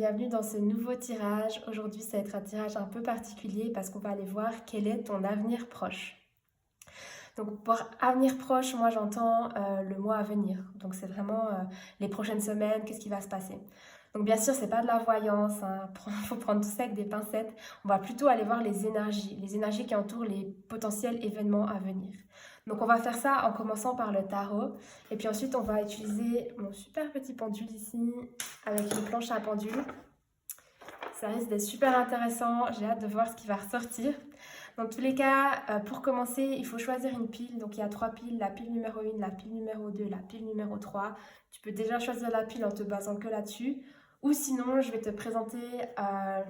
bienvenue dans ce nouveau tirage. Aujourd'hui, ça va être un tirage un peu particulier parce qu'on va aller voir quel est ton avenir proche. Donc pour avenir proche, moi j'entends le mois à venir. Donc c'est vraiment les prochaines semaines, qu'est-ce qui va se passer. Donc bien sûr, c'est pas de la voyance, hein. Faut prendre tout ça avec des pincettes. On va plutôt aller voir les énergies qui entourent les potentiels événements à venir. Donc on va faire ça en commençant par le tarot. Et puis ensuite, on va utiliser mon super petit pendule ici avec une planche à pendule. Ça risque d'être super intéressant. J'ai hâte de voir ce qui va ressortir. Dans tous les cas, pour commencer, il faut choisir une pile. Donc il y a 3 piles, la pile numéro 1, la pile numéro 2, la pile numéro 3. Tu peux déjà choisir la pile en te basant que là-dessus. Ou sinon, je vais te présenter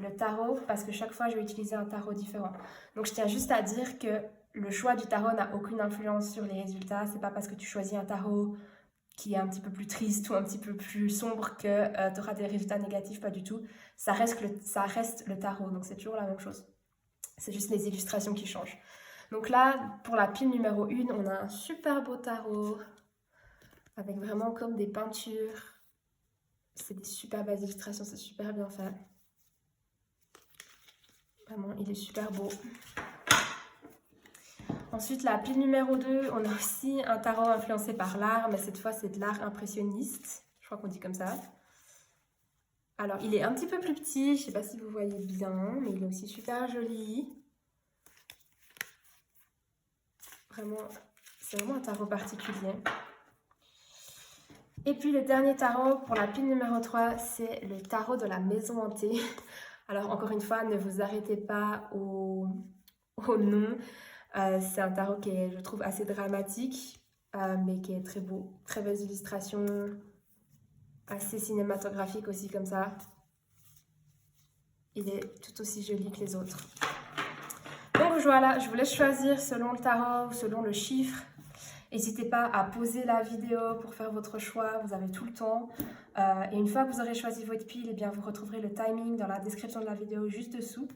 le tarot parce que chaque fois, je vais utiliser un tarot différent. Donc je tiens juste à dire que le choix du tarot n'a aucune influence sur les résultats. C'est pas parce que tu choisis un tarot qui est un petit peu plus triste ou un petit peu plus sombre que tu auras des résultats négatifs, pas du tout. Ça reste le tarot, donc c'est toujours la même chose. C'est juste les illustrations qui changent. Donc là, pour la pile numéro 1, on a un super beau tarot avec vraiment comme des peintures. C'est des super belles illustrations, c'est super bien fait. Vraiment, il est super beau. Ensuite, la pile numéro 2, on a aussi un tarot influencé par l'art, mais cette fois, c'est de l'art impressionniste. Je crois qu'on dit comme ça. Alors, il est un petit peu plus petit, je ne sais pas si vous voyez bien, mais il est aussi super joli. Vraiment, c'est vraiment un tarot particulier. Et puis le dernier tarot pour la pile numéro 3, c'est le tarot de la maison hantée. Alors encore une fois, ne vous arrêtez pas au nom. C'est un tarot qui est, je trouve, assez dramatique, mais qui est très beau. Très belles illustrations, assez cinématographique aussi comme ça. Il est tout aussi joli que les autres. Donc voilà, je vous laisse choisir selon le tarot, selon le chiffre. N'hésitez pas à pauser la vidéo pour faire votre choix, vous avez tout le temps. Et une fois que vous aurez choisi votre pile, eh bien, vous retrouverez le timing dans la description de la vidéo juste dessous.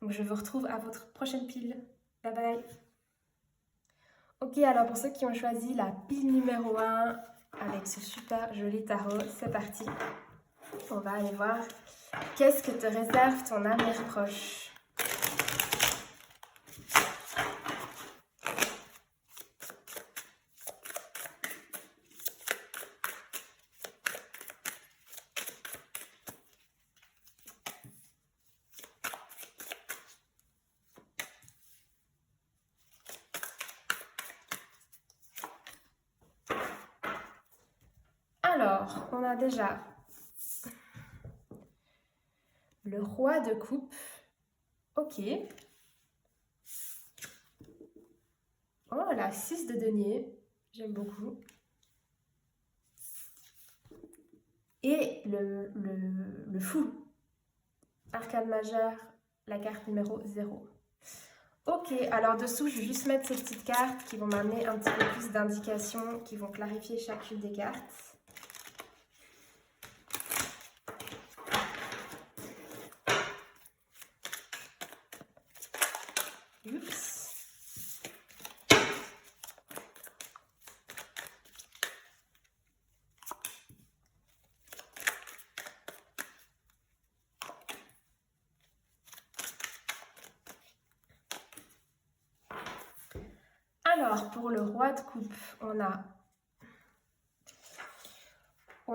Donc je vous retrouve à votre prochaine pile. Bye bye. Ok, alors pour ceux qui ont choisi la pile numéro 1 avec ce super joli tarot, c'est parti. On va aller voir qu'est-ce que te réserve ton avenir proche. Alors, on a déjà le roi de coupe. Ok. Oh, la 6 de denier. J'aime beaucoup. Et le fou. Arcane majeur, la carte numéro 0. Ok, alors dessous, je vais juste mettre ces petites cartes qui vont m'amener un petit peu plus d'indications, qui vont clarifier chacune des cartes. Oups. Alors, pour le roi de coupe, on a... Je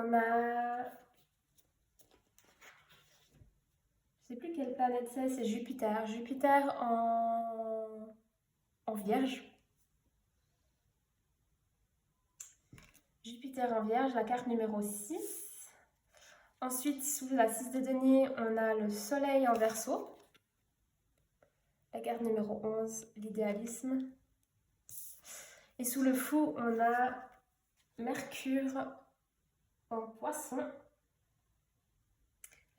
ne sais plus quelle planète c'est Jupiter. Jupiter en Vierge. Jupiter en Vierge, la carte numéro 6. Ensuite, sous la 6 de denier, on a le Soleil en Verseau. La carte numéro 11, l'idéalisme. Et sous le fou, on a Mercure en Poisson.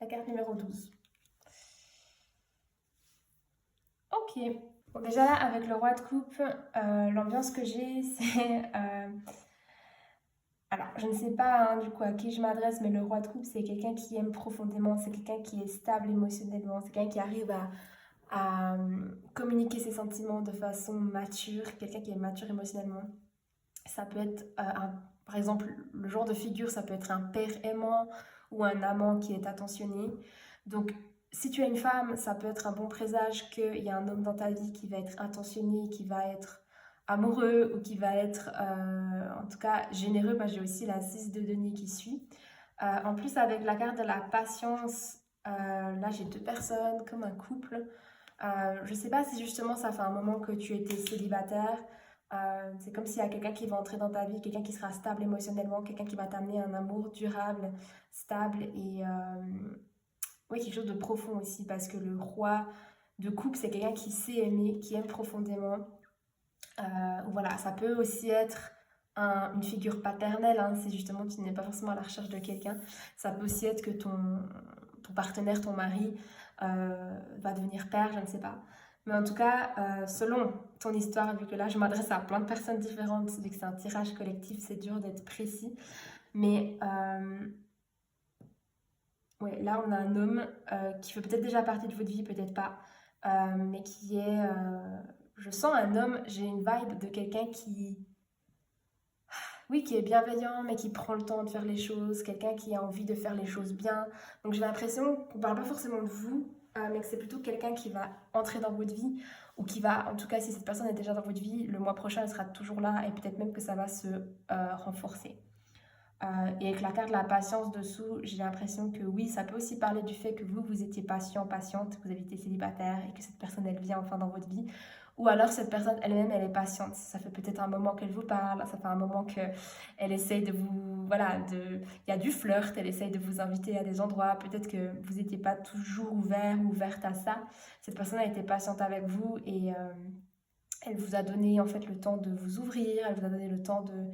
La carte numéro 12. Ok. Bon, déjà là, avec le roi de coupe, l'ambiance que j'ai, c'est... Alors, je ne sais pas du coup à qui je m'adresse, mais le roi de coupe, c'est quelqu'un qui aime profondément, c'est quelqu'un qui est stable émotionnellement, c'est quelqu'un qui arrive à communiquer ses sentiments de façon mature, quelqu'un qui est mature émotionnellement. Ça peut être, par exemple, le genre de figure, ça peut être un père aimant ou un amant qui est attentionné. Donc, si tu es une femme, ça peut être un bon présage qu'il y a un homme dans ta vie qui va être attentionné, qui va être amoureux ou qui va être en tout cas généreux. Moi, j'ai aussi la 6 de denier qui suit. En plus, avec la carte de la patience, là j'ai deux personnes comme un couple. Je sais pas si justement ça fait un moment que tu étais célibataire. C'est comme s'il y a quelqu'un qui va entrer dans ta vie, quelqu'un qui sera stable émotionnellement, quelqu'un qui va t'amener un amour durable, stable et ouais, quelque chose de profond aussi, parce que le roi de coupe, c'est quelqu'un qui sait aimer, qui aime profondément. Voilà, ça peut aussi être une figure paternelle, hein, si justement tu n'es pas forcément à la recherche de quelqu'un. Ça peut aussi être que ton partenaire, ton mari, va devenir père, je ne sais pas. Mais en tout cas, selon ton histoire, vu que là je m'adresse à plein de personnes différentes, vu que c'est un tirage collectif, c'est dur d'être précis. Mais ouais, là on a un homme qui fait peut-être déjà partie de votre vie, peut-être pas, mais qui est... je sens un homme, j'ai une vibe de quelqu'un qui... Oui, qui est bienveillant, mais qui prend le temps de faire les choses, quelqu'un qui a envie de faire les choses bien. Donc j'ai l'impression qu'on parle pas forcément de vous, mais que c'est plutôt quelqu'un qui va entrer dans votre vie, ou qui va, en tout cas si cette personne est déjà dans votre vie, le mois prochain elle sera toujours là, et peut-être même que ça va se renforcer. Et avec la carte de la patience dessous, j'ai l'impression que oui, ça peut aussi parler du fait que vous étiez patient, patiente, que vous avez été célibataire et que cette personne, elle vient enfin dans votre vie. Ou alors cette personne elle-même, elle est patiente. Ça fait peut-être un moment qu'elle vous parle, ça fait un moment qu'elle essaye de vous... Voilà, il y a du flirt, elle essaye de vous inviter à des endroits. Peut-être que vous n'étiez pas toujours ouvert ou ouverte à ça. Cette personne a été patiente avec vous et elle vous a donné en fait le temps de vous ouvrir, elle vous a donné le temps de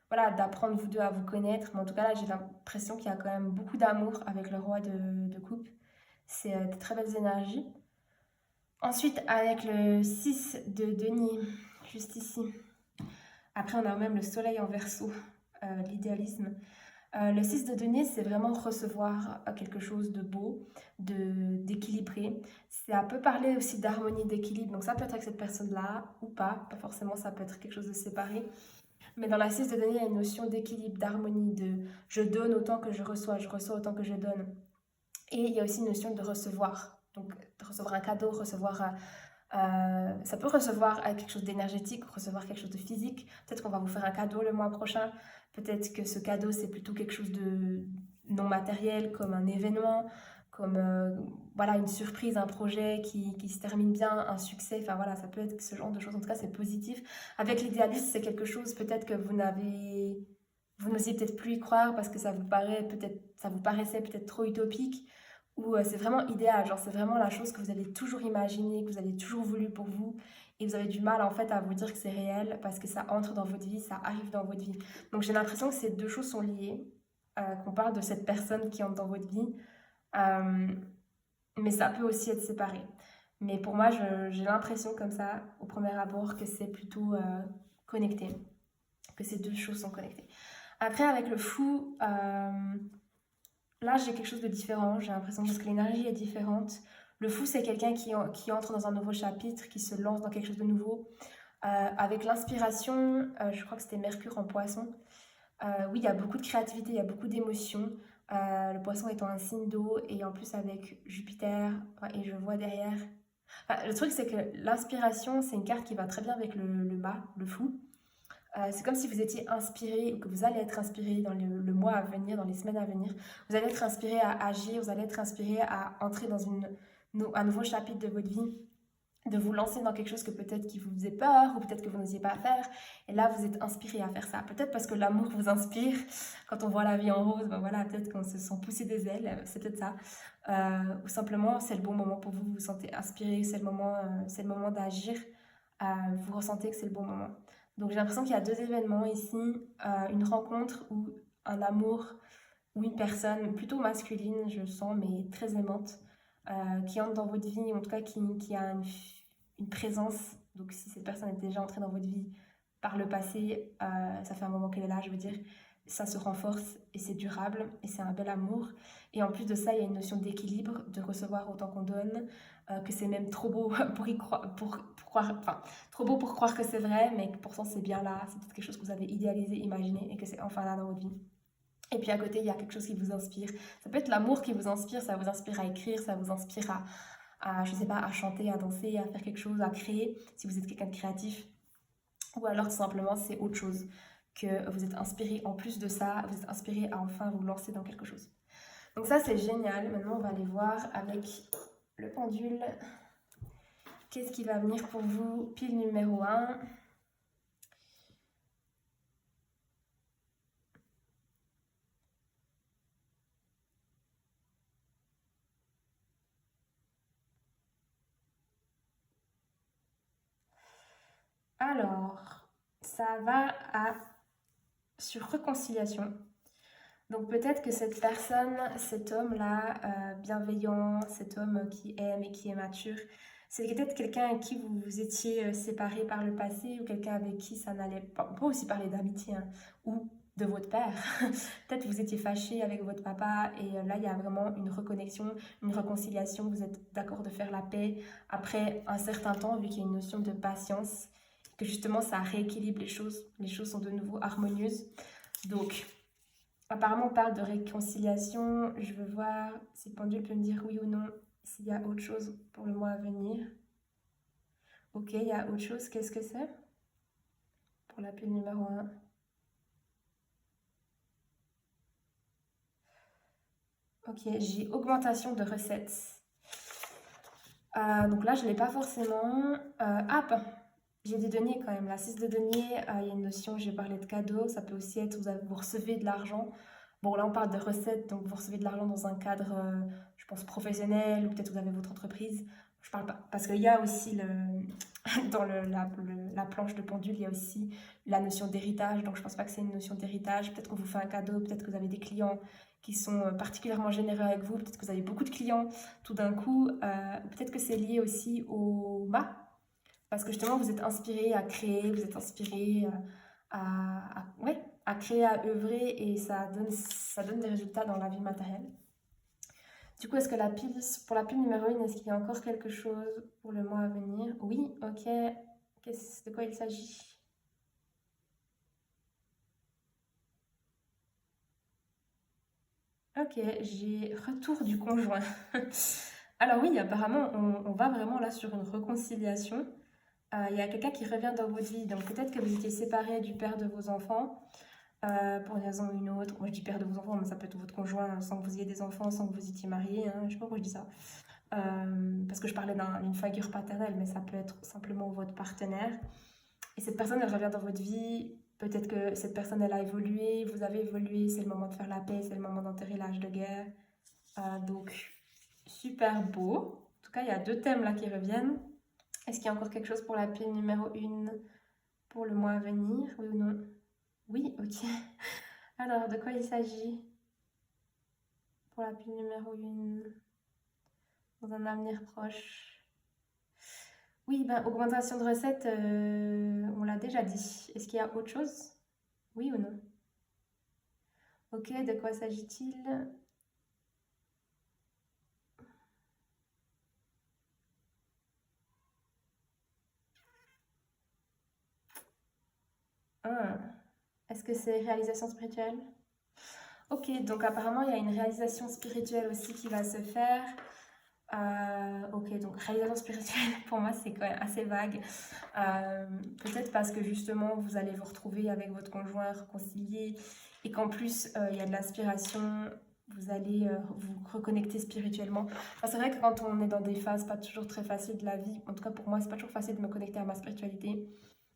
voilà, d'apprendre vous deux à vous connaître. Mais en tout cas, là, j'ai l'impression qu'il y a quand même beaucoup d'amour avec le roi de coupe. C'est de très belles énergies. Ensuite, avec le 6 de denier, juste ici. Après, on a même le soleil en verso, l'idéalisme. Le 6 de denier, c'est vraiment recevoir quelque chose de beau, d'équilibré. Ça peut parler aussi d'harmonie, d'équilibre. Donc ça peut être avec cette personne-là ou pas. Pas forcément, ça peut être quelque chose de séparé. Mais dans la 6 de denier, il y a une notion d'équilibre, d'harmonie, de je donne autant que je reçois autant que je donne. Et il y a aussi une notion de recevoir. Donc de recevoir un cadeau, ça peut recevoir quelque chose d'énergétique, recevoir quelque chose de physique. Peut-être qu'on va vous faire un cadeau le mois prochain. Peut-être que ce cadeau, c'est plutôt quelque chose de non matériel, comme un événement, comme voilà, une surprise, un projet qui se termine bien, un succès. Enfin voilà, ça peut être ce genre de choses. En tout cas, c'est positif. Avec l'idéalisme, c'est quelque chose peut-être que vous n'osiez peut-être plus y croire parce que ça vous paraissait peut-être trop utopique ou c'est vraiment idéal, genre c'est vraiment la chose que vous avez toujours imaginée, que vous avez toujours voulu pour vous et vous avez du mal en fait à vous dire que c'est réel parce que ça entre dans votre vie, ça arrive dans votre vie. Donc j'ai l'impression que ces deux choses sont liées, qu'on parle de cette personne qui entre dans votre vie, euh, mais ça peut aussi être séparé. Mais pour moi, j'ai l'impression comme ça, au premier abord, que c'est plutôt connecté, que ces deux choses sont connectées. Après, avec le fou, là, j'ai quelque chose de différent, j'ai l'impression, parce que l'énergie est différente. Le fou, c'est quelqu'un qui entre dans un nouveau chapitre, qui se lance dans quelque chose de nouveau. Avec l'inspiration, je crois que c'était Mercure en poisson. Oui, il y a beaucoup de créativité, il y a beaucoup d'émotions. Le poisson étant un signe d'eau, et en plus avec Jupiter, enfin, et je vois derrière. Enfin, le truc, c'est que l'inspiration, c'est une carte qui va très bien avec le mât, le fou. C'est comme si vous étiez inspiré ou que vous allez être inspiré dans le mois à venir, dans les semaines à venir. Vous allez être inspiré à agir, vous allez être inspiré à entrer dans un nouveau chapitre de votre vie, de vous lancer dans quelque chose que peut-être qui vous faisait peur ou peut-être que vous n'osiez pas faire. Et là, vous êtes inspiré à faire ça. Peut-être parce que l'amour vous inspire. Quand on voit la vie en rose, ben voilà, peut-être qu'on se sent pousser des ailes, c'est peut-être ça. Ou simplement, c'est le bon moment pour vous, vous vous sentez inspiré, c'est le moment d'agir. Vous ressentez que c'est le bon moment. Donc j'ai l'impression qu'il y a deux événements ici, une rencontre ou un amour ou une personne plutôt masculine, je sens, mais très aimante, qui entre dans votre vie, en tout cas qui a une présence. Donc si cette personne est déjà entrée dans votre vie par le passé, ça fait un moment qu'elle est là, je veux dire, ça se renforce et c'est durable et c'est un bel amour. Et en plus de ça, il y a une notion d'équilibre, de recevoir autant qu'on donne, que c'est même trop beau pour croire, enfin, trop beau pour croire que c'est vrai, mais que pourtant c'est bien là, c'est peut-être quelque chose que vous avez idéalisé, imaginé et que c'est enfin là dans votre vie. Et puis à côté, il y a quelque chose qui vous inspire. Ça peut être l'amour qui vous inspire, ça vous inspire à écrire, ça vous inspire je sais pas, à chanter, à danser, à faire quelque chose, à créer, si vous êtes quelqu'un de créatif. Ou alors tout simplement, c'est autre chose, que vous êtes inspiré en plus de ça, vous êtes inspiré à enfin vous lancer dans quelque chose. Donc ça, c'est génial. Maintenant, on va aller voir avec le pendule. Qu'est-ce qui va venir pour vous? Pile numéro 1. Alors, ça va sur réconciliation. Donc peut-être que cette personne, cet homme-là, bienveillant, cet homme qui aime et qui est mature, c'est peut-être quelqu'un avec qui vous vous étiez séparés par le passé ou quelqu'un avec qui ça n'allait pas. On peut aussi parler d'amitié hein, ou de votre père. Peut-être vous étiez fâché avec votre papa et là il y a vraiment une reconnexion, une réconciliation. Vous êtes d'accord de faire la paix après un certain temps vu qu'il y a une notion de patience, que justement ça rééquilibre les choses. Les choses sont de nouveau harmonieuses. Donc apparemment, on parle de réconciliation. Je veux voir si le pendule peut me dire oui ou non s'il y a autre chose pour le mois à venir. Ok, il y a autre chose. Qu'est-ce que c'est pour la pile numéro 1? Ok, j'ai augmentation de recettes. Donc là, je ne l'ai pas forcément. J'ai des deniers quand même. La 6 de deniers, il y a une notion, j'ai parlé de cadeaux. Ça peut aussi être, vous recevez de l'argent. Bon, là, on parle de recettes, donc vous recevez de l'argent dans un cadre, je pense, professionnel, ou peut-être vous avez votre entreprise. Je parle pas. Parce qu'il y a aussi, dans la planche de pendule, il y a aussi la notion d'héritage. Donc, je pense pas que c'est une notion d'héritage. Peut-être qu'on vous fait un cadeau, peut-être que vous avez des clients qui sont particulièrement généreux avec vous, peut-être que vous avez beaucoup de clients tout d'un coup, peut-être que c'est lié aussi au mât, parce que justement, vous êtes inspiré à créer, vous êtes inspiré ouais, à créer, à œuvrer, et ça donne des résultats dans la vie matérielle. Du coup, est-ce que pour la pile numéro 1, est-ce qu'il y a encore quelque chose pour le mois à venir? Oui, ok. De quoi il s'agit? Ok, j'ai retour du conjoint. Alors oui, apparemment, on va vraiment là sur une réconciliation. Il y a quelqu'un qui revient dans votre vie, donc peut-être que vous étiez séparés du père de vos enfants pour une raison ou une autre. Moi je dis père de vos enfants, mais ça peut être votre conjoint sans que vous ayez des enfants, sans que vous étiez mariés. Hein. Je sais pas pourquoi je dis ça. Parce que je parlais d'une figure paternelle, mais ça peut être simplement votre partenaire. Et cette personne, elle revient dans votre vie. Peut-être que cette personne, elle a évolué, vous avez évolué, c'est le moment de faire la paix, c'est le moment d'enterrer l'âge de guerre. Donc, super beau. En tout cas, il y a 2 thèmes là qui reviennent. Est-ce qu'il y a encore quelque chose pour la pile numéro 1 pour le mois à venir? Oui ou non? Oui, ok. Alors, de quoi il s'agit pour la pile numéro 1 dans un avenir proche? Oui, ben, augmentation de recettes, on l'a déjà dit. Est-ce qu'il y a autre chose? Oui ou non? Ok, de quoi s'agit-il? Ah, est-ce que c'est réalisation spirituelle? Ok, donc apparemment il y a une réalisation spirituelle aussi qui va se faire. Ok, donc réalisation spirituelle, pour moi, c'est quand même assez vague. Peut-être parce que justement, vous allez vous retrouver avec votre conjoint réconcilié et qu'en plus, il y a de l'inspiration, vous allez vous reconnecter spirituellement. Enfin, c'est vrai que quand on est dans des phases pas toujours très faciles de la vie, en tout cas pour moi, c'est pas toujours facile de me connecter à ma spiritualité.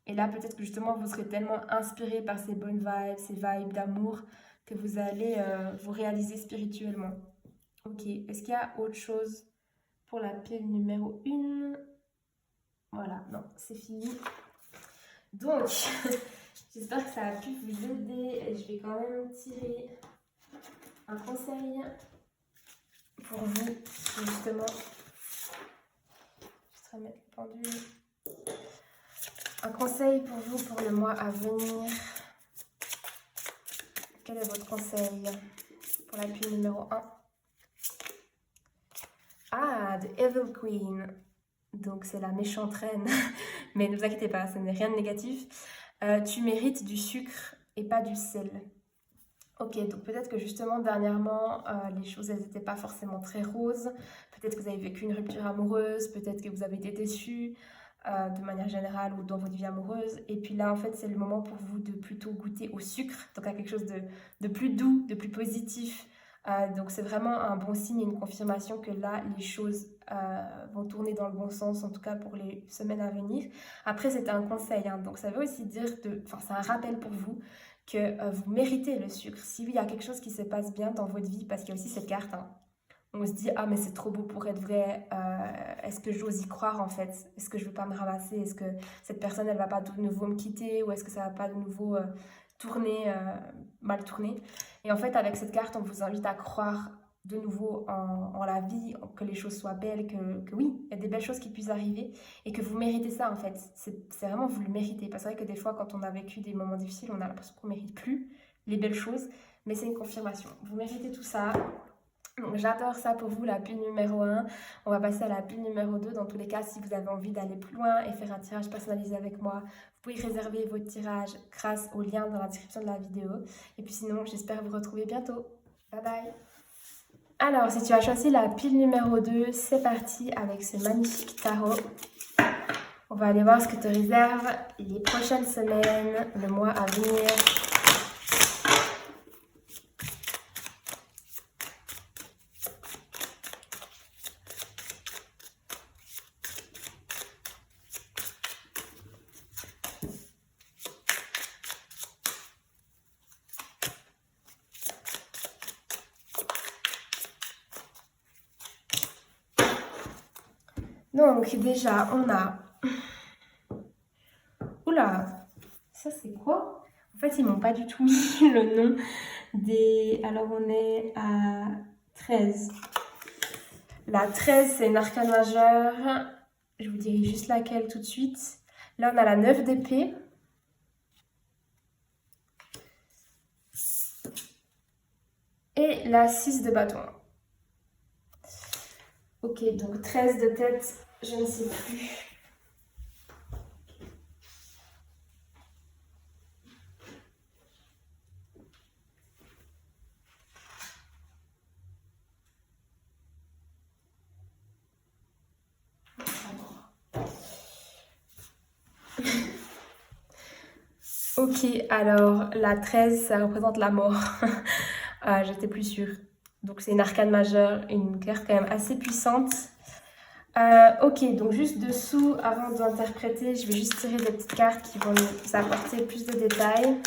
Et là, peut-être que justement, vous serez tellement inspiré par ces bonnes vibes, ces vibes d'amour, que vous allez vous réaliser spirituellement. Ok, est-ce qu'il y a autre chose pour la pile numéro 1? Voilà, non, c'est fini. Donc, j'espère que ça a pu vous aider. Et je vais quand même tirer un conseil pour vous, justement. Je vais remettre le pendule. Un conseil pour vous pour le mois à venir. Quel est votre conseil pour la pile numéro 1? Ah, The Evil Queen. Donc c'est la méchante reine. Mais ne vous inquiétez pas, ce n'est rien de négatif. Tu mérites du sucre et pas du sel. Ok, donc peut-être que justement dernièrement les choses elles n'étaient pas forcément très roses, peut-être que vous avez vécu une rupture amoureuse, peut-être que vous avez été déçu de manière générale ou dans votre vie amoureuse, et puis là en fait c'est le moment pour vous de plutôt goûter au sucre, donc à quelque chose de plus doux, de plus positif. Donc c'est vraiment un bon signe et une confirmation que là les choses vont tourner dans le bon sens, en tout cas pour les semaines à venir. Après c'est un conseil, hein, donc ça veut aussi dire, enfin c'est un rappel pour vous que vous méritez le sucre. Si oui, il y a quelque chose qui se passe bien dans votre vie, parce qu'il y a aussi cette carte, hein, on se dit, ah mais c'est trop beau pour être vrai, est-ce que j'ose y croire en fait? Est-ce que je ne veux pas me ramasser? Est-ce que cette personne, elle va pas de nouveau me quitter? Ou est-ce que ça va pas de nouveau tourner, mal tourner? Et en fait, avec cette carte, on vous invite à croire de nouveau en la vie, que les choses soient belles, que oui, il y a des belles choses qui puissent arriver et que vous méritez ça en fait. C'est vraiment, vous le méritez. Parce que c'est vrai que des fois, quand on a vécu des moments difficiles, on a l'impression qu'on ne mérite plus les belles choses, mais c'est une confirmation. Vous méritez tout ça. Donc j'adore ça pour vous, la pile numéro 1. On va passer à la pile numéro 2. Dans tous les cas, si vous avez envie d'aller plus loin et faire un tirage personnalisé avec moi, vous pouvez réserver votre tirage grâce au lien dans la description de la vidéo. Et puis sinon, j'espère vous retrouver bientôt. Bye bye. Alors, si tu as choisi la pile numéro 2, c'est parti avec ce magnifique tarot. On va aller voir ce que te réserve les prochaines semaines, le mois à venir. Donc déjà, on a... Oula, ça c'est quoi? En fait, ils m'ont pas du tout mis le nom des... Alors, on est à 13. La 13, c'est une arcane majeure. Je vous dirai juste laquelle tout de suite. Là, on a la 9 d'épée. Et la 6 de bâton. Ok, donc 13 de tête, je ne sais plus. Ok, alors la 13, ça représente la mort. J'étais plus sûre. Donc c'est une arcane majeure, une carte quand même assez puissante. Ok, donc juste dessous, avant d'interpréter, je vais juste tirer des petites cartes qui vont nous apporter plus de détails.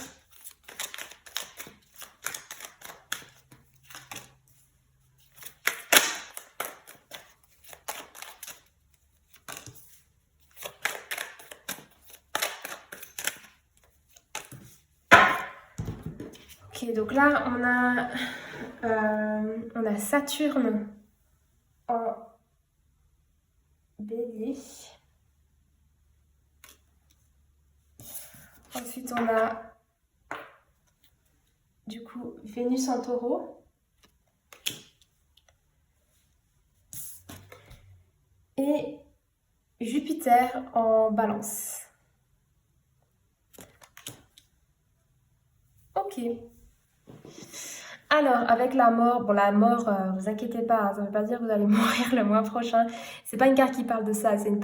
Ok, donc là, on a Saturne en bélier. Ensuite, on a du coup Vénus en taureau. Et Jupiter en balance. Ok. Alors, avec la mort, bon, la mort, vous inquiétez pas, hein, ça ne veut pas dire que vous allez mourir le mois prochain. C'est pas une carte qui parle de ça, c'est une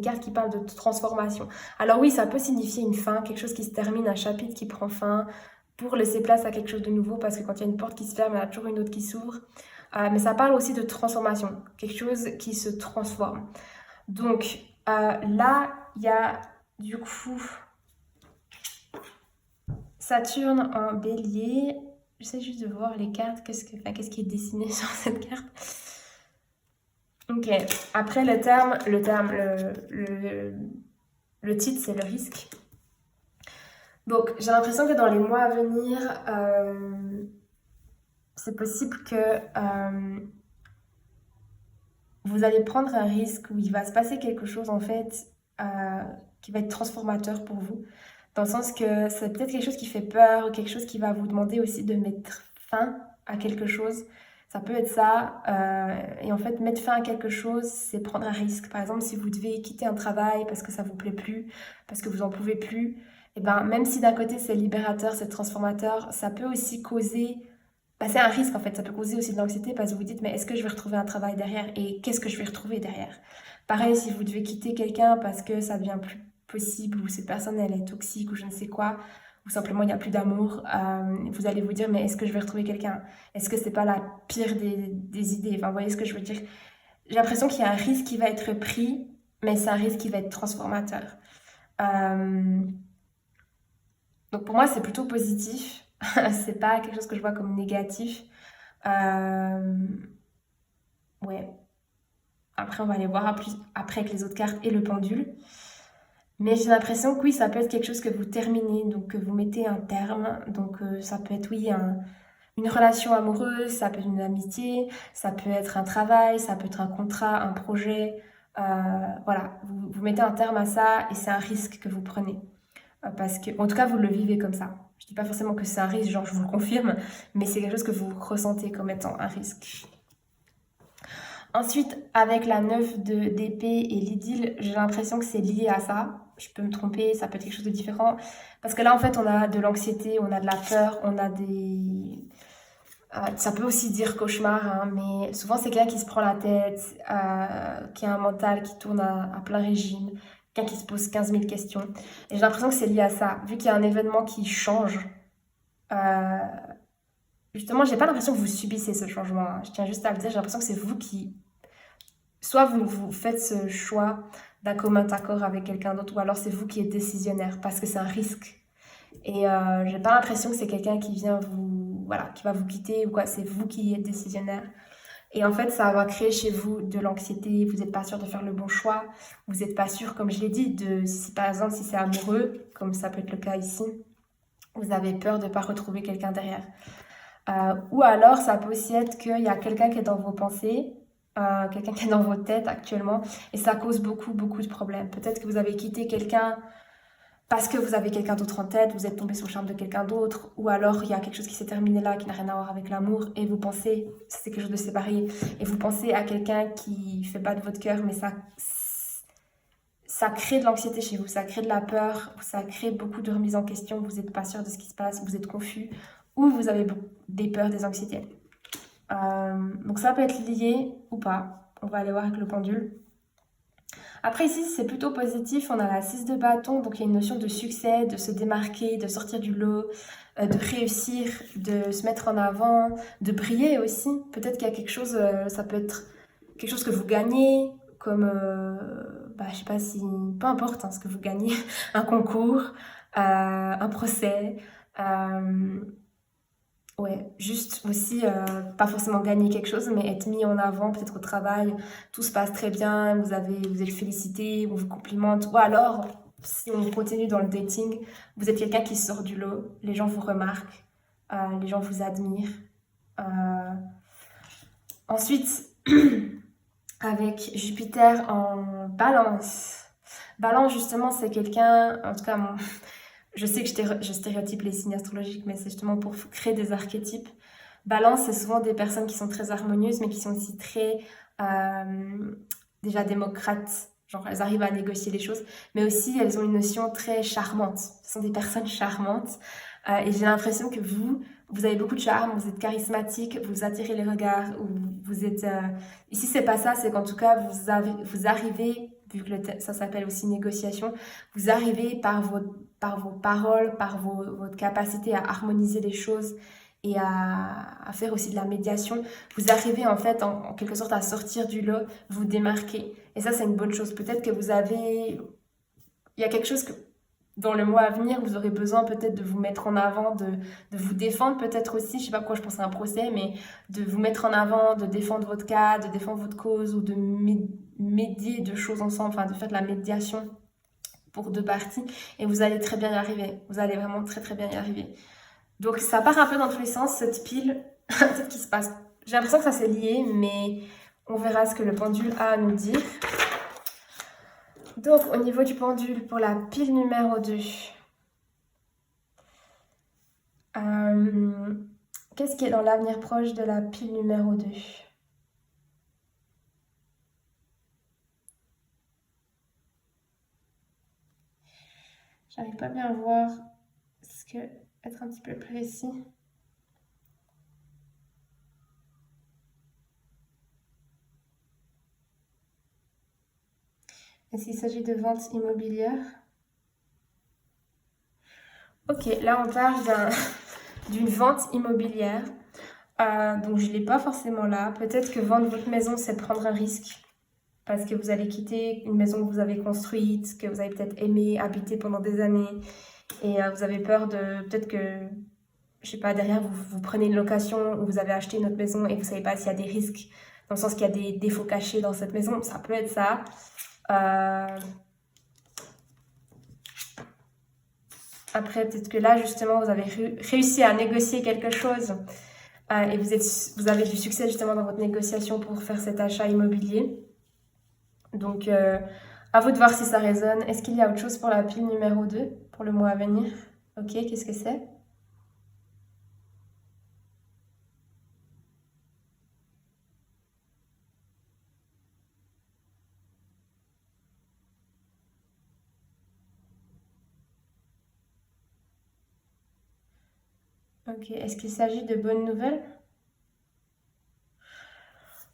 carte qui parle de transformation. Alors oui, ça peut signifier une fin, quelque chose qui se termine, un chapitre qui prend fin, pour laisser place à quelque chose de nouveau, parce que quand il y a une porte qui se ferme, il y en a toujours une autre qui s'ouvre. Mais ça parle aussi de transformation, quelque chose qui se transforme. Donc là, il y a du coup Saturne en bélier. J'essaie juste de voir les cartes, qu'est-ce qui est dessiné sur cette carte. Ok, après le titre, c'est le risque. Donc j'ai l'impression que dans les mois à venir, c'est possible que vous allez prendre un risque où il va se passer quelque chose en fait qui va être transformateur pour vous. Dans le sens que c'est peut-être quelque chose qui fait peur, quelque chose qui va vous demander aussi de mettre fin à quelque chose. Ça peut être ça. Et en fait, mettre fin à quelque chose, c'est prendre un risque. Par exemple, si vous devez quitter un travail parce que ça vous plaît plus, parce que vous en pouvez plus, et ben, même si d'un côté c'est libérateur, c'est transformateur, ça peut aussi causer, bah, c'est un risque en fait, ça peut causer aussi de l'anxiété parce que vous dites, mais est-ce que je vais retrouver un travail derrière et qu'est-ce que je vais retrouver derrière? Pareil, si vous devez quitter quelqu'un parce que ça devient plus possible ou cette personne elle est toxique ou je ne sais quoi, ou simplement il n'y a plus d'amour, vous allez vous dire, mais est-ce que je vais retrouver quelqu'un? Est-ce que c'est pas la pire des idées? Enfin, vous voyez ce que je veux dire? J'ai l'impression qu'il y a un risque qui va être pris, mais c'est un risque qui va être transformateur. Euh, donc pour moi, c'est plutôt positif. C'est pas quelque chose que je vois comme négatif. Euh, ouais. Après, on va aller voir après avec les autres cartes et le pendule. Mais j'ai l'impression que oui, ça peut être quelque chose que vous terminez, donc que vous mettez un terme. Donc ça peut être, oui, une relation amoureuse, ça peut être une amitié, ça peut être un travail, ça peut être un contrat, un projet. Voilà, vous mettez un terme à ça et c'est un risque que vous prenez. Parce que, en tout cas, vous le vivez comme ça. Je dis pas forcément que c'est un risque, genre je vous le confirme, mais c'est quelque chose que vous ressentez comme étant un risque. Ensuite, avec la 9 d'épée et l'idylle, j'ai l'impression que c'est lié à ça. Je peux me tromper, ça peut être quelque chose de différent. Parce que là, en fait, on a de l'anxiété, on a de la peur, on a des... ça peut aussi dire cauchemar, hein, mais souvent c'est quelqu'un qui se prend la tête, qui a un mental qui tourne à plein régime, quelqu'un qui se pose 15 000 questions. Et j'ai l'impression que c'est lié à ça. Vu qu'il y a un événement qui change, euh, justement, j'ai pas l'impression que vous subissez ce changement, hein. Je tiens juste à le dire, j'ai l'impression que c'est vous qui... Soit vous faites ce choix d'un commun accord avec quelqu'un d'autre, ou alors c'est vous qui êtes décisionnaire, parce que c'est un risque. Et j'ai pas l'impression que c'est quelqu'un qui vient vous... Voilà, qui va vous quitter ou quoi, c'est vous qui êtes décisionnaire. Et en fait, ça va créer chez vous de l'anxiété, vous n'êtes pas sûr de faire le bon choix, vous n'êtes pas sûr, comme je l'ai dit, de si par exemple si c'est amoureux, comme ça peut être le cas ici, vous avez peur de ne pas retrouver quelqu'un derrière. Ou alors, ça peut aussi être qu'il y a quelqu'un qui est dans vos pensées, quelqu'un qui est dans vos têtes actuellement, et ça cause beaucoup, beaucoup de problèmes. Peut-être que vous avez quitté quelqu'un parce que vous avez quelqu'un d'autre en tête, vous êtes tombé sous le charme de quelqu'un d'autre, ou alors il y a quelque chose qui s'est terminé là, qui n'a rien à voir avec l'amour, et vous pensez, c'est quelque chose de séparé, et vous pensez à quelqu'un qui fait pas de votre cœur, mais ça crée de l'anxiété chez vous, ça crée de la peur, ça crée beaucoup de remises en question, vous n'êtes pas sûr de ce qui se passe, vous êtes confus, ou vous avez des peurs, des anxiétés. Donc ça peut être lié ou pas, on va aller voir avec le pendule. Après ici, c'est plutôt positif, on a la 6 de bâton, donc il y a une notion de succès, de se démarquer, de sortir du lot, de réussir, de se mettre en avant, de briller aussi. Peut-être qu'il y a quelque chose, ça peut être quelque chose que vous gagnez, comme, bah, je sais pas si, peu importe hein, ce que vous gagnez, un concours, un procès, ouais, juste aussi, pas forcément gagner quelque chose, mais être mis en avant, peut-être au travail, tout se passe très bien, vous êtes félicité, on vous complimente, ou alors, si on continue dans le dating, vous êtes quelqu'un qui sort du lot, les gens vous remarquent, les gens vous admirent. Euh, Ensuite, avec Jupiter en balance. Balance, justement, c'est quelqu'un, en tout cas, je sais que je stéréotype les signes astrologiques, mais c'est justement pour créer des archétypes. Balance, c'est souvent des personnes qui sont très harmonieuses, mais qui sont aussi très, déjà démocrates. Genre, elles arrivent à négocier les choses, mais aussi elles ont une notion très charmante. Ce sont des personnes charmantes. Et j'ai l'impression que vous avez beaucoup de charme, vous êtes charismatique, vous attirez les regards, ou vous êtes... Ici, c'est pas ça, c'est qu'en tout cas, vous arrivez, vu que ça s'appelle aussi négociation, vous arrivez par vos paroles, par votre capacité à harmoniser les choses et à faire aussi de la médiation, vous arrivez en fait en quelque sorte à sortir du lot, vous démarquer. Et ça, c'est une bonne chose. Peut-être que il y a quelque chose que dans le mois à venir, vous aurez besoin peut-être de vous mettre en avant, de vous défendre peut-être aussi, je sais pas pourquoi je pense à un procès, mais de vous mettre en avant, de défendre votre cas, de défendre votre cause ou de médier deux choses ensemble, enfin de faire de la médiation pour deux parties et vous allez très bien y arriver. Vous allez vraiment très très bien y arriver. Donc ça part un peu dans tous les sens, cette pile, peut-être qu'il se passe. J'ai l'impression que ça s'est lié, mais on verra ce que le pendule a à nous dire. Donc au niveau du pendule, pour la pile numéro 2, qu'est-ce qui est dans l'avenir proche de la pile numéro 2? J'arrive pas bien à voir. Est-ce que être un petit peu plus précis? Est-ce qu'il s'agit de vente immobilière? Ok, là on parle d'une vente immobilière. Donc je ne l'ai pas forcément là. Peut-être que vendre votre maison, c'est prendre un risque. Parce que vous allez quitter une maison que vous avez construite, que vous avez peut-être aimé habiter pendant des années. Et vous avez peur de peut-être que, je sais pas, derrière vous prenez une location ou vous avez acheté une autre maison et vous ne savez pas s'il y a des risques, dans le sens qu'il y a des défauts cachés dans cette maison. Ça peut être ça. Après, peut-être que là, justement, vous avez réussi à négocier quelque chose et vous avez du succès justement dans votre négociation pour faire cet achat immobilier. Donc, à vous de voir si ça résonne. Est-ce qu'il y a autre chose pour la pile numéro 2 pour le mois à venir? Ok, qu'est-ce que c'est? Ok, est-ce qu'il s'agit de bonnes nouvelles?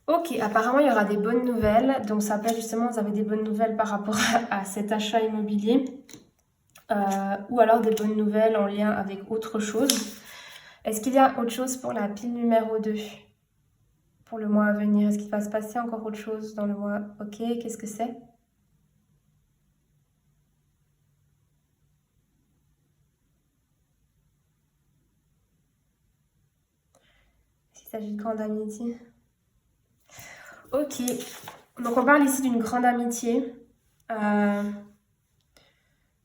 Ok, apparemment il y aura des bonnes nouvelles. Donc ça peut être justement, vous avez des bonnes nouvelles par rapport à cet achat immobilier. Ou alors des bonnes nouvelles en lien avec autre chose. Est-ce qu'il y a autre chose pour la pile numéro 2 pour le mois à venir? Est-ce qu'il va se passer encore autre chose dans le mois? Ok, qu'est-ce que c'est? Est-ce qu'il s'agit de grande amitié? Ok, donc on parle ici d'une grande amitié.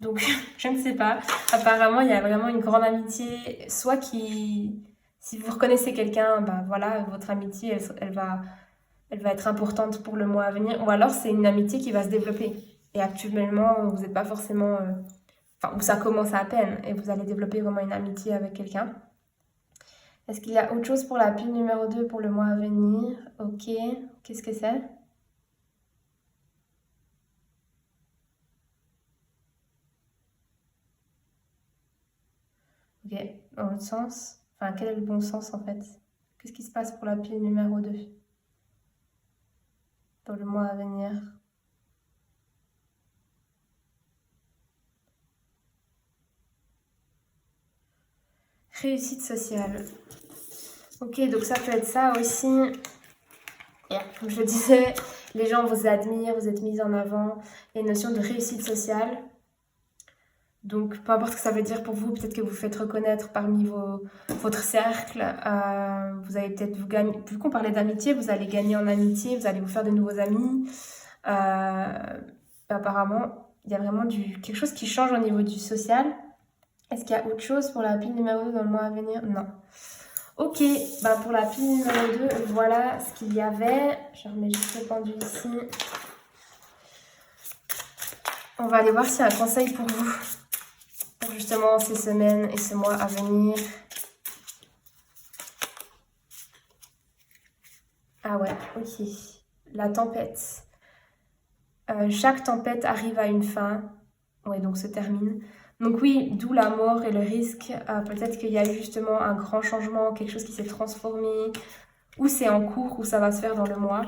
Donc je ne sais pas. Apparemment, il y a vraiment une grande amitié. Soit qui, si vous reconnaissez quelqu'un, bah voilà, votre amitié, elle va être importante pour le mois à venir. Ou alors c'est une amitié qui va se développer. Et actuellement, vous n'êtes pas forcément, enfin, où ça commence à peine et vous allez développer vraiment une amitié avec quelqu'un. Est-ce qu'il y a autre chose pour la pile numéro 2 pour le mois à venir? Ok, qu'est-ce que c'est? Ok, dans l'autre sens. Enfin, quel est le bon sens en fait? Qu'est-ce qui se passe pour la pile numéro 2 dans le mois à venir? Réussite sociale. Ok, donc ça peut être ça aussi. Et comme je le disais, les gens vous admirent, vous êtes mis en avant. Il y a une notion de réussite sociale. Donc, peu importe ce que ça veut dire pour vous, peut-être que vous faites reconnaître parmi votre cercle. Vous allez peut-être vous gagner, vu qu'on parlait d'amitié, vous allez gagner en amitié, vous allez vous faire de nouveaux amis. Apparemment, il y a vraiment quelque chose qui change au niveau du social. Est-ce qu'il y a autre chose pour la pile numéro 2 dans le mois à venir? Non. Ok, bah pour la pile numéro 2, voilà ce qu'il y avait. Je remets juste le pendu ici. On va aller voir s'il y a un conseil pour vous, pour justement ces semaines et ce mois à venir. Ah ouais, ok. La tempête. Chaque tempête arrive à une fin. Ouais, donc se termine. Donc oui, d'où la mort et le risque. Peut-être qu'il y a eu justement un grand changement, quelque chose qui s'est transformé, ou c'est en cours, ou ça va se faire dans le mois.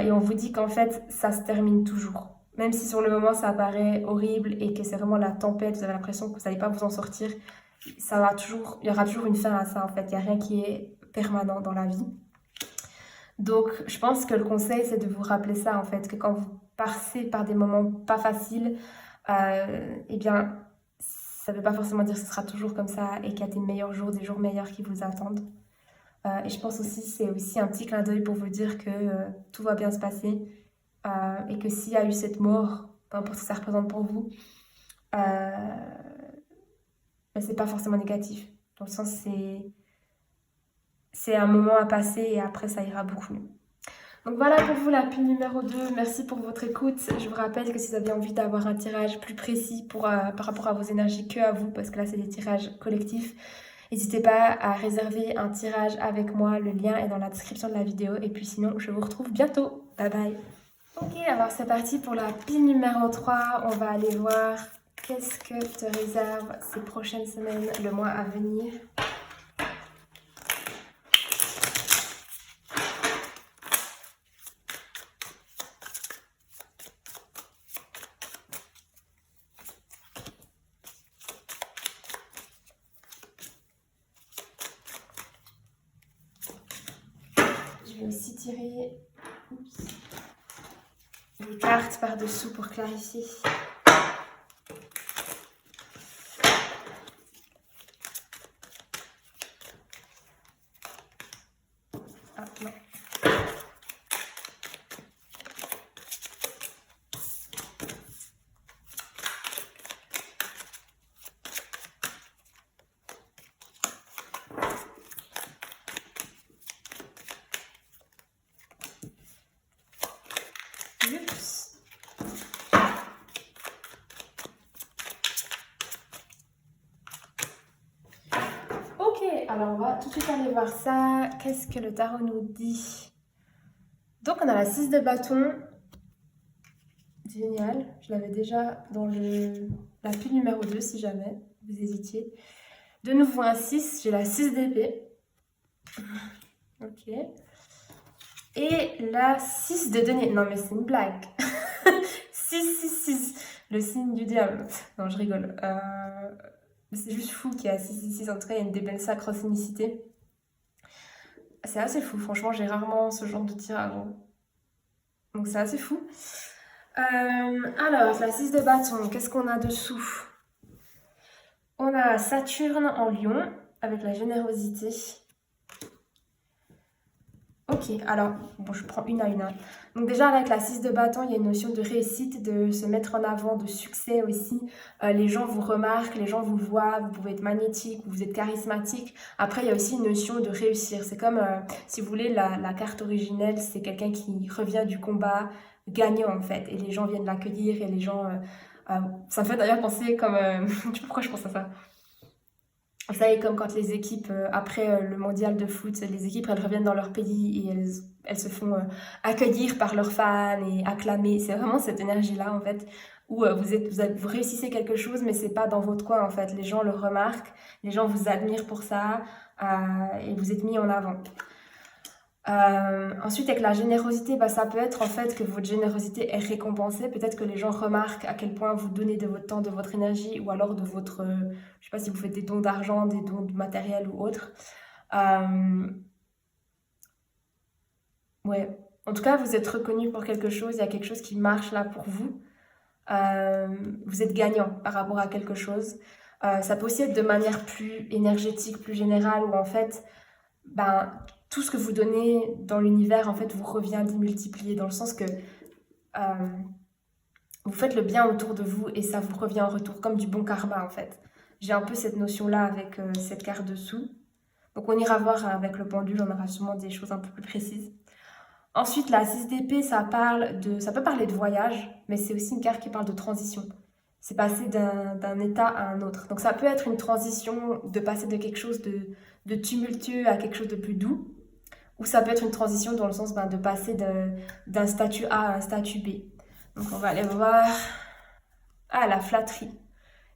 Et on vous dit qu'en fait, ça se termine toujours. Même si sur le moment, ça paraît horrible et que c'est vraiment la tempête, vous avez l'impression que vous n'allez pas vous en sortir, ça va toujours, il y aura toujours une fin à ça en fait. Il n'y a rien qui est permanent dans la vie. Donc, je pense que le conseil, c'est de vous rappeler ça en fait, que quand vous passez par des moments pas faciles, eh bien, ça ne veut pas forcément dire que ce sera toujours comme ça et qu'il y a des meilleurs jours, des jours meilleurs qui vous attendent. Et je pense aussi, c'est aussi un petit clin d'œil pour vous dire que tout va bien se passer et que s'il y a eu cette mort, peu importe ce que ça représente pour vous, ben, c'est pas forcément négatif. Dans le sens, c'est un moment à passer et après, ça ira beaucoup mieux. Donc voilà pour vous la pile numéro 2. Merci pour votre écoute. Je vous rappelle que si vous avez envie d'avoir un tirage plus précis par rapport à vos énergies que à vous, parce que là c'est des tirages collectifs, n'hésitez pas à réserver un tirage avec moi. Le lien est dans la description de la vidéo. Et puis sinon, je vous retrouve bientôt. Bye bye. Ok, alors c'est parti pour la pile numéro 3. On va aller voir Qu'est-ce que te réserve ces prochaines semaines, le mois à venir? Je vais aussi tirer les cartes par-dessous pour clarifier. Ah non. Oups. Ok, alors on va tout de suite aller voir ça. Qu'est-ce que le tarot nous dit? Donc on a la 6 de bâton. Génial, je l'avais déjà dans la pile numéro 2 si jamais vous hésitiez. De nouveau un 6, j'ai la 6 d'épée. Ok. Et la 6 de denier. Non mais c'est une blague. 6, 6, 6. Le signe du diable. Non, je rigole. C'est juste fou qu'il y a 6, 6, 6. En tout cas, il y a une des belles synchronicités. C'est assez fou. Franchement, j'ai rarement ce genre de tirage. Donc c'est assez fou. Alors, la 6 de bâton. Qu'est-ce qu'on a dessous? On a Saturne en Lion avec la générosité. Ok, alors, bon, je prends une à une. Donc déjà, avec la 6 de bâton, il y a une notion de réussite, de se mettre en avant, de succès aussi. Les gens vous remarquent, les gens vous voient, vous pouvez être magnétique, vous êtes charismatique. Après, il y a aussi une notion de réussir. C'est comme, si vous voulez, la carte originelle, c'est quelqu'un qui revient du combat gagnant, en fait. Et les gens viennent l'accueillir et les gens... ça me fait d'ailleurs penser comme... je sais pas pourquoi je pense à ça. Vous savez, comme quand les équipes, après le mondial de foot, les équipes, elles reviennent dans leur pays et elles se font accueillir par leurs fans et acclamer. C'est vraiment cette énergie-là, en fait, où vous réussissez quelque chose, mais c'est pas dans votre coin, en fait. Les gens le remarquent, les gens vous admirent pour ça, et vous êtes mis en avant. Ensuite, avec la générosité, bah, ça peut être en fait que votre générosité est récompensée. Peut-être que les gens remarquent à quel point vous donnez de votre temps, de votre énergie, ou alors de votre... je sais pas si vous faites des dons d'argent, des dons de matériel ou autre. Ouais. En tout cas, vous êtes reconnu pour quelque chose, il y a quelque chose qui marche là pour vous. Vous êtes gagnant par rapport à quelque chose. Ça peut aussi être de manière plus énergétique, plus générale, où en fait, ben, tout ce que vous donnez dans l'univers, en fait, vous revient démultiplié, dans le sens que vous faites le bien autour de vous et ça vous revient en retour, comme du bon karma, en fait. J'ai un peu cette notion-là avec cette carte dessous. Donc on ira voir avec le pendule, on aura sûrement des choses un peu plus précises. Ensuite, la 6 d'épée, ça peut parler de voyage, mais c'est aussi une carte qui parle de transition. C'est passer d'un état à un autre. Donc ça peut être une transition de passer de quelque chose de tumultueux à quelque chose de plus doux. Ou ça peut être une transition dans le sens de passer d'un statut A à un statut B. Donc on va aller voir. Ah, la flatterie.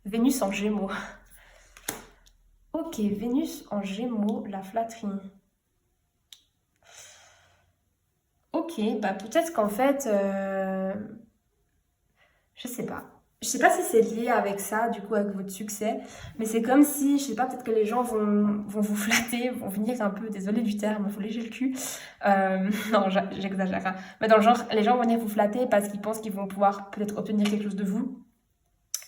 Vénus en Gémeaux. Ok, Vénus en Gémeaux, la flatterie. Ok, bah peut-être qu'en fait, je sais pas. Je sais pas si c'est lié avec ça, du coup, avec votre succès, mais c'est comme si, je sais pas, peut-être que les gens vont vous flatter, vont venir un peu, désolé du terme, vous léger le cul. Non, j'exagère, hein. Mais dans le genre, les gens vont venir vous flatter parce qu'ils pensent qu'ils vont pouvoir peut-être obtenir quelque chose de vous.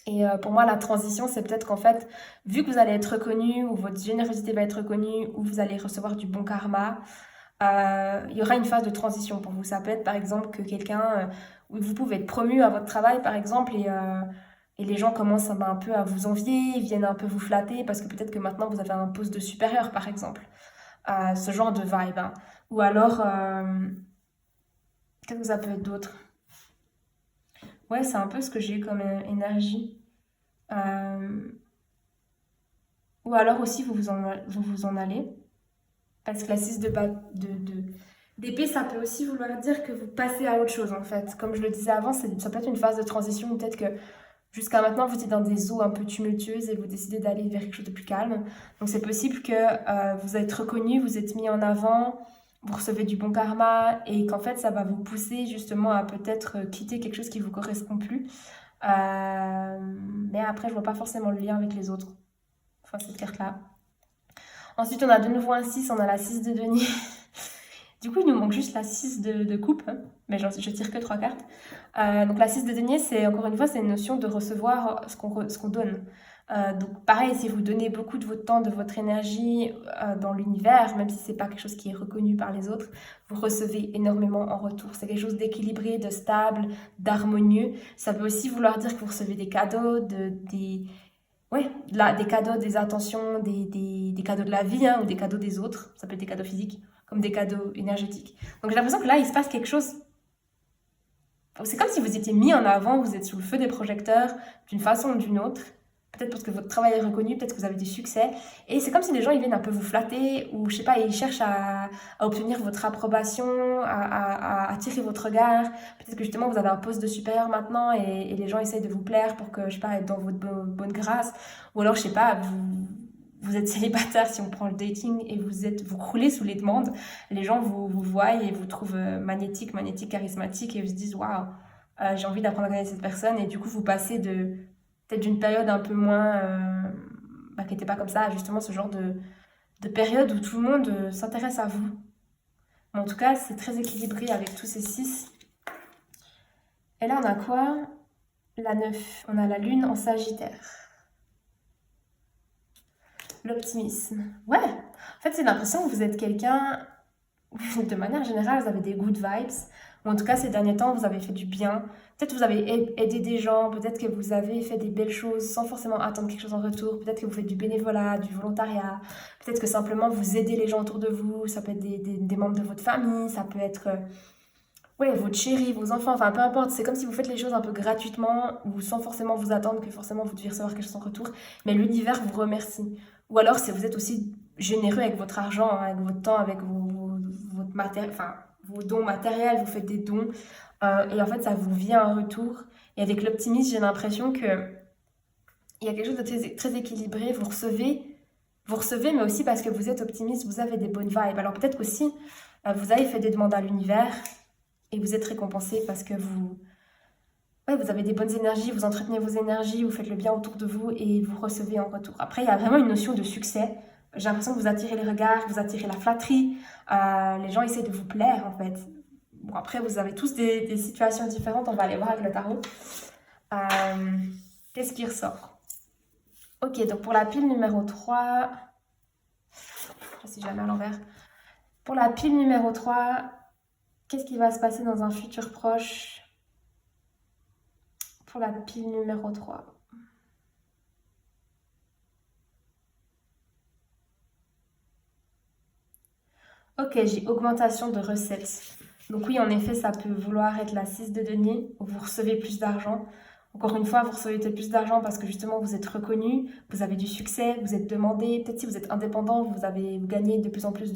Et pour moi, la transition, c'est peut-être qu'en fait, vu que vous allez être reconnu, ou votre générosité va être reconnue, ou vous allez recevoir du bon karma, il y aura une phase de transition pour vous. Ça peut être par exemple que vous pouvez être promu à votre travail par exemple et les gens commencent un peu à vous envier, ils viennent un peu vous flatter parce que peut-être que maintenant vous avez un poste de supérieur par exemple. Ce genre de vibe, hein. Ou alors, qu'est-ce que ça peut être d'autre? Ouais, c'est un peu ce que j'ai comme énergie. Euh, ou alors aussi vous vous en allez. Parce que la 6 d'épée, ça peut aussi vouloir dire que vous passez à autre chose en fait. Comme je le disais avant, ça peut être une phase de transition, peut-être que jusqu'à maintenant, vous êtes dans des eaux un peu tumultueuses et vous décidez d'aller vers quelque chose de plus calme. Donc c'est possible que vous êtes reconnu, vous êtes mis en avant, vous recevez du bon karma et qu'en fait, ça va vous pousser justement à peut-être quitter quelque chose qui ne vous correspond plus. Mais après, je vois pas forcément le lien avec les autres. Enfin, cette carte-là. Ensuite, on a de nouveau un 6, on a la 6 de denier. Du coup, il nous manque juste la 6 de coupe, hein. Mais je tire que 3 cartes. Donc la 6 de denier, c'est encore une fois, c'est une notion de recevoir ce qu'on donne. Donc pareil, si vous donnez beaucoup de votre temps, de votre énergie dans l'univers, même si c'est pas quelque chose qui est reconnu par les autres, vous recevez énormément en retour. C'est quelque chose d'équilibré, de stable, d'harmonieux. Ça peut aussi vouloir dire que vous recevez des cadeaux, des cadeaux, des attentions, des cadeaux de la vie, hein, ou des cadeaux des autres. Ça peut être des cadeaux physiques, comme des cadeaux énergétiques. Donc j'ai l'impression que là, il se passe quelque chose. C'est comme si vous étiez mis en avant, vous êtes sous le feu des projecteurs, d'une façon ou d'une autre. Peut-être parce que votre travail est reconnu, peut-être que vous avez du succès. Et c'est comme si les gens ils viennent un peu vous flatter, ou je sais pas, ils cherchent à obtenir votre approbation, à attirer votre regard. Peut-être que justement vous avez un poste de supérieur maintenant et les gens essayent de vous plaire pour que, je sais pas, être dans votre bonne grâce. Ou alors, je sais pas, vous êtes célibataire si on prend le dating et vous croulez sous les demandes. Les gens vous voient et vous trouvent magnétique, charismatique et vous se disent waouh, j'ai envie d'apprendre à connaître cette personne. Et du coup, vous passez peut-être d'une période un peu moins qui n'était pas comme ça, à justement ce genre de période où tout le monde s'intéresse à vous. Mais en tout cas, c'est très équilibré avec tous ces 6. Et là, on a quoi? La 9. On a la lune en Sagittaire. L'optimisme. Ouais, en fait, c'est l'impression que vous êtes quelqu'un, de manière générale, vous avez des good vibes. Ou en tout cas, ces derniers temps, vous avez fait du bien. Peut-être que vous avez aidé des gens, peut-être que vous avez fait des belles choses sans forcément attendre quelque chose en retour. Peut-être que vous faites du bénévolat, du volontariat. Peut-être que simplement vous aidez les gens autour de vous. Ça peut être des membres de votre famille, ça peut être ouais, votre chéri, vos enfants, enfin peu importe. C'est comme si vous faites les choses un peu gratuitement ou sans forcément vous attendre que forcément vous deviez recevoir quelque chose en retour. Mais l'univers vous remercie. Ou alors, si vous êtes aussi généreux avec votre argent, hein, avec votre temps, avec votre enfin, vos dons matériels, vous faites des dons. Et en fait, ça vous vient en retour. Et avec l'optimisme, j'ai l'impression que il y a quelque chose de très équilibré. Vous recevez, mais aussi parce que vous êtes optimiste, vous avez des bonnes vibes. Alors peut-être qu'aussi, vous avez fait des demandes à l'univers et vous êtes récompensé parce que ouais, vous avez des bonnes énergies, vous entretenez vos énergies, vous faites le bien autour de vous et vous recevez en retour. Après, il y a vraiment une notion de succès. J'ai l'impression que vous attirez les regards, vous attirez la flatterie. Les gens essaient de vous plaire, en fait. Bon, après, vous avez tous des situations différentes. On va aller voir avec le tarot. Qu'est-ce qui ressort? Ok, donc pour la pile numéro 3... Je sais jamais à l'envers. Pour la pile numéro 3, qu'est-ce qui va se passer dans un futur proche? Pour la pile numéro 3. Ok, j'ai augmentation de recettes. Donc oui, en effet, ça peut vouloir être la 6 de denier, où vous recevez plus d'argent. Encore une fois, vous recevez peut-être plus d'argent parce que justement, vous êtes reconnu, vous avez du succès, vous êtes demandé. Peut-être si vous êtes indépendant, vous gagnez de plus en plus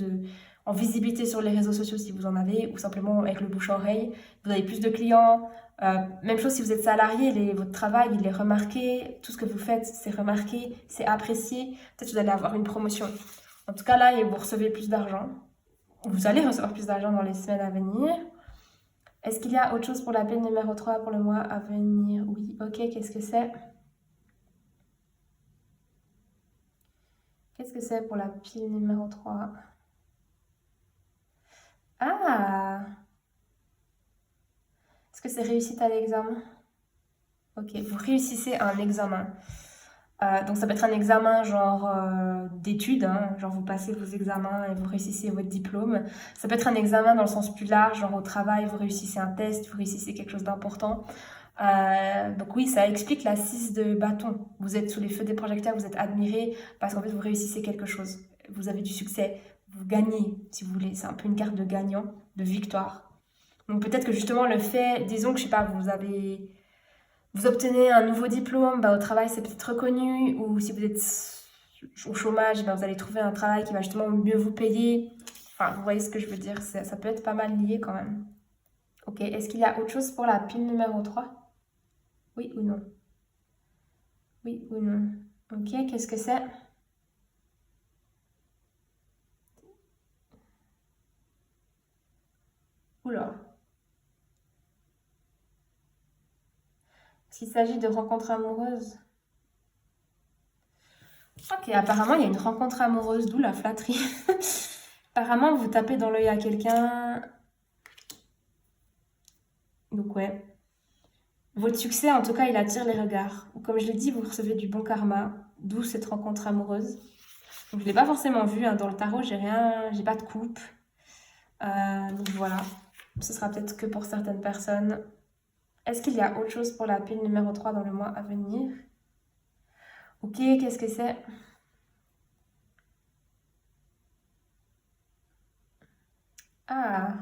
en visibilité sur les réseaux sociaux si vous en avez, ou simplement avec le bouche-à-oreille. Vous avez plus de clients. Même chose si vous êtes salarié, votre travail, il est remarqué. Tout ce que vous faites, c'est remarqué, c'est apprécié. Peut-être que vous allez avoir une promotion. En tout cas, là, vous recevez plus d'argent. Vous allez recevoir plus d'argent dans les semaines à venir. Est-ce qu'il y a autre chose pour la pile numéro 3 pour le mois à venir? Oui, ok, qu'est-ce que c'est? Qu'est-ce que c'est pour la pile numéro 3? Ah! Est-ce que c'est réussite à l'examen? Ok, vous réussissez à un examen. Donc ça peut être un examen genre d'études, hein, genre vous passez vos examens et vous réussissez votre diplôme. Ça peut être un examen dans le sens plus large, genre au travail, vous réussissez un test, vous réussissez quelque chose d'important. Donc oui, ça explique la 6 de bâton. Vous êtes sous les feux des projecteurs, vous êtes admiré parce qu'en fait vous réussissez quelque chose. Vous avez du succès, vous gagnez si vous voulez. C'est un peu une carte de gagnant, de victoire. Donc peut-être que justement le fait, disons que je sais pas, vous obtenez un nouveau diplôme, bah, au travail c'est peut-être reconnu, ou si vous êtes au chômage, bah, vous allez trouver un travail qui va justement mieux vous payer. Enfin, vous voyez ce que je veux dire, ça peut être pas mal lié quand même. Ok, est-ce qu'il y a autre chose pour la pile numéro 3? Oui ou non? Oui ou non? Ok, qu'est-ce que c'est? Oula. S'il s'agit de rencontres amoureuses. Ok, apparemment il y a une rencontre amoureuse, d'où la flatterie. Apparemment vous tapez dans l'œil à quelqu'un. Donc ouais. Votre succès, en tout cas, il attire les regards. Comme je l'ai dit, vous recevez du bon karma, d'où cette rencontre amoureuse. Donc, je ne l'ai pas forcément vu hein, dans le tarot, j'ai rien, j'ai pas de coupe. Donc voilà, ce sera peut-être que pour certaines personnes. Est-ce qu'il y a autre chose pour la pile numéro 3 dans le mois à venir? Ok, qu'est-ce que c'est? Ah,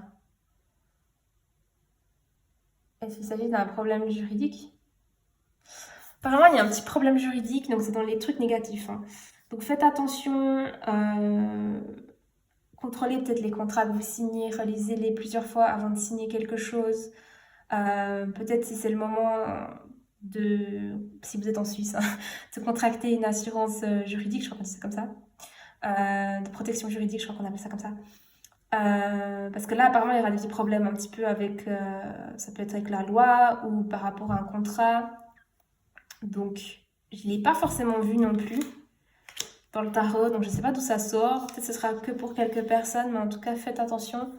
est-ce qu'il s'agit d'un problème juridique? Apparemment, il y a un petit problème juridique, donc c'est dans les trucs négatifs, hein. Donc faites attention, contrôlez peut-être les contrats que vous signez, relisez-les plusieurs fois avant de signer quelque chose. Peut-être si c'est le moment de, si vous êtes en Suisse, hein, de contracter une assurance juridique, je crois que c'est comme ça, de protection juridique, je crois qu'on appelle ça comme ça. Parce que là, apparemment, il y aura des petits problèmes un petit peu avec, ça peut être avec la loi ou par rapport à un contrat. Donc, je ne l'ai pas forcément vu non plus dans le tarot, donc je ne sais pas d'où ça sort. Peut-être que ce sera que pour quelques personnes, mais en tout cas, faites attention.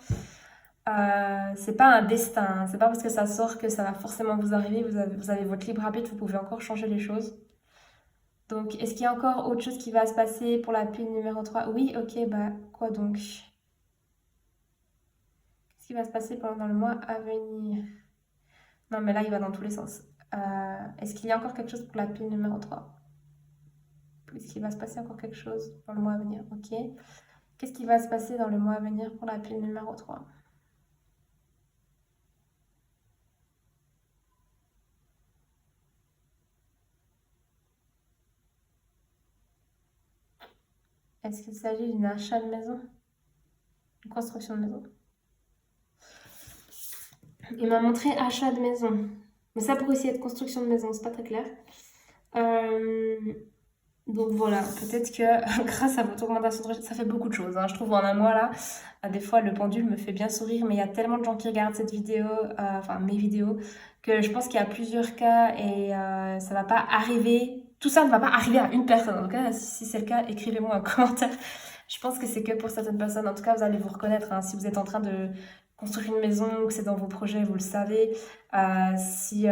C'est pas un destin, hein. C'est pas parce que ça sort que ça va forcément vous arriver. Vous avez votre libre arbitre, vous pouvez encore changer les choses. Donc, est-ce qu'il y a encore autre chose qui va se passer pour la pile numéro 3? Oui, ok, bah quoi donc? Qu'est-ce qui va se passer pendant le mois à venir? Non, mais là, il va dans tous les sens. Est-ce qu'il y a encore quelque chose pour la pile numéro 3? Est-ce qu'il va se passer encore quelque chose dans le mois à venir? Ok. Qu'est-ce qui va se passer dans le mois à venir pour la pile numéro 3? Est-ce qu'il s'agit d'un achat de maison? Une construction de maison? Il m'a montré achat de maison. Mais ça pourrait aussi être construction de maison, c'est pas très clair. Euh, donc voilà, peut-être que grâce à votre augmentation de recherche, ça fait beaucoup de choses, hein. Je trouve en un mois là, des fois le pendule me fait bien sourire, mais il y a tellement de gens qui regardent cette vidéo, enfin mes vidéos, que je pense qu'il y a plusieurs cas et ça va pas arriver. Tout ça ne va pas arriver à une personne. En tout cas, si c'est le cas, écrivez-moi un commentaire. Je pense que c'est que pour certaines personnes. En tout cas, vous allez vous reconnaître hein, si vous êtes en train de construire une maison, que c'est dans vos projets, vous le savez. Si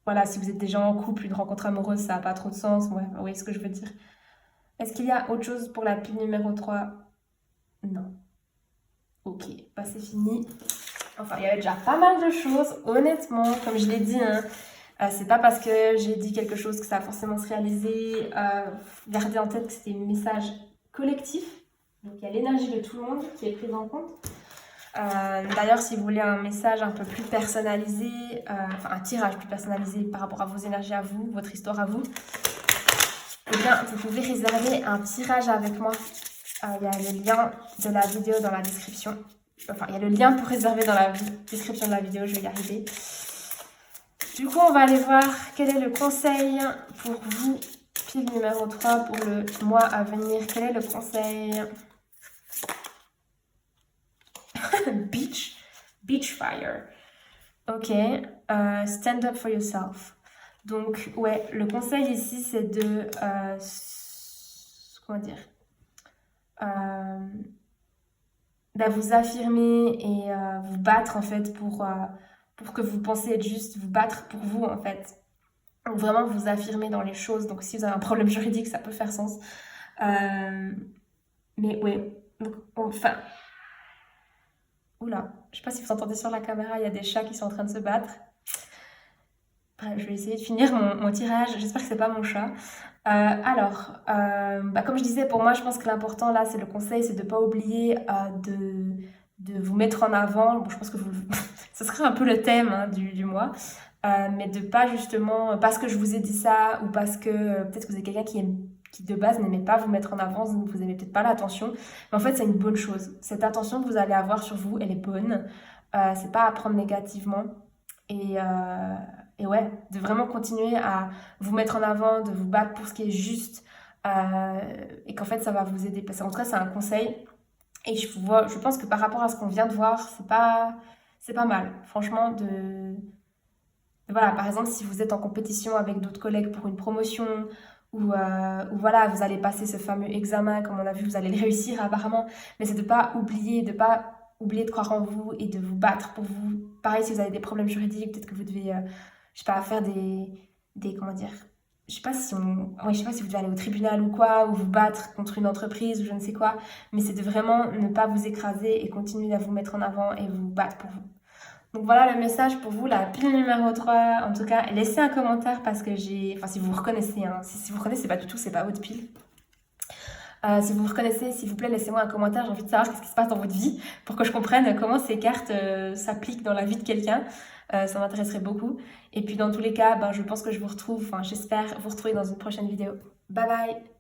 voilà, si vous êtes déjà en couple, une rencontre amoureuse, ça n'a pas trop de sens. Ouais, vous voyez ce que je veux dire. Est-ce qu'il y a autre chose pour la pile numéro 3? Non. Ok, bah c'est fini. Enfin, il y avait déjà pas mal de choses, honnêtement, comme je l'ai dit, hein, c'est pas parce que j'ai dit quelque chose que ça va forcément se réaliser. Gardez en tête que c'était un message collectif. Donc il y a l'énergie de tout le monde qui est prise en compte. D'ailleurs, si vous voulez un message un peu plus personnalisé, enfin un tirage plus personnalisé par rapport à vos énergies à vous, votre histoire à vous, eh bien, vous pouvez réserver un tirage avec moi. Il y a le lien de la vidéo dans la description. Enfin, il y a le lien pour réserver dans la description de la vidéo, je vais y arriver. Du coup, on va aller voir quel est le conseil pour vous, pile numéro 3 pour le mois à venir. Quel est le conseil? Beach fire. Ok, stand up for yourself. Donc, ouais, le conseil ici, c'est de, comment dire, vous affirmer et vous battre en fait pour que vous pensez être juste, vous battre pour vous en fait. Donc vraiment vous affirmer dans les choses. Donc si vous avez un problème juridique, ça peut faire sens. Mais oui, donc, enfin, oula, je sais pas si vous entendez sur la caméra, il y a des chats qui sont en train de se battre. Bref, je vais essayer de finir mon tirage, j'espère que c'est pas mon chat. Comme je disais, pour moi, je pense que l'important là, c'est le conseil, c'est de ne pas oublier de vous mettre en avant. Bon, je pense que ce serait un peu le thème hein, du mois, mais de pas justement, parce que je vous ai dit ça, ou parce que peut-être que vous êtes quelqu'un qui de base n'aimait pas vous mettre en avant, vous n'aimez peut-être pas l'attention, mais en fait, c'est une bonne chose. Cette attention que vous allez avoir sur vous, elle est bonne. C'est pas à prendre négativement. Et, et ouais, de vraiment continuer à vous mettre en avant, de vous battre pour ce qui est juste, et qu'en fait ça va vous aider. Parce qu'en tout cas, c'est un conseil. Et je pense que par rapport à ce qu'on vient de voir, c'est pas mal. Franchement, voilà, par exemple, si vous êtes en compétition avec d'autres collègues pour une promotion, ou voilà, vous allez passer ce fameux examen, comme on a vu, vous allez le réussir apparemment, mais c'est de pas oublier de croire en vous et de vous battre pour vous. Pareil, si vous avez des problèmes juridiques, peut-être que vous devez, je sais pas, faire comment dire, je sais pas si ouais, je sais pas si vous devez aller au tribunal ou quoi, ou vous battre contre une entreprise ou je ne sais quoi, mais c'est de vraiment ne pas vous écraser et continuer à vous mettre en avant et vous battre pour vous. Donc voilà le message pour vous, la pile numéro 3. En tout cas, laissez un commentaire parce que enfin si vous reconnaissez, hein, si vous reconnaissez pas du tout, c'est pas votre pile. Si vous reconnaissez, s'il vous plaît, laissez-moi un commentaire. J'ai envie de savoir qu'est-ce qui se passe dans votre vie pour que je comprenne comment ces cartes s'appliquent dans la vie de quelqu'un. Ça m'intéresserait beaucoup. Et puis dans tous les cas, ben, je pense que je vous retrouve, enfin j'espère vous retrouver dans une prochaine vidéo. Bye bye!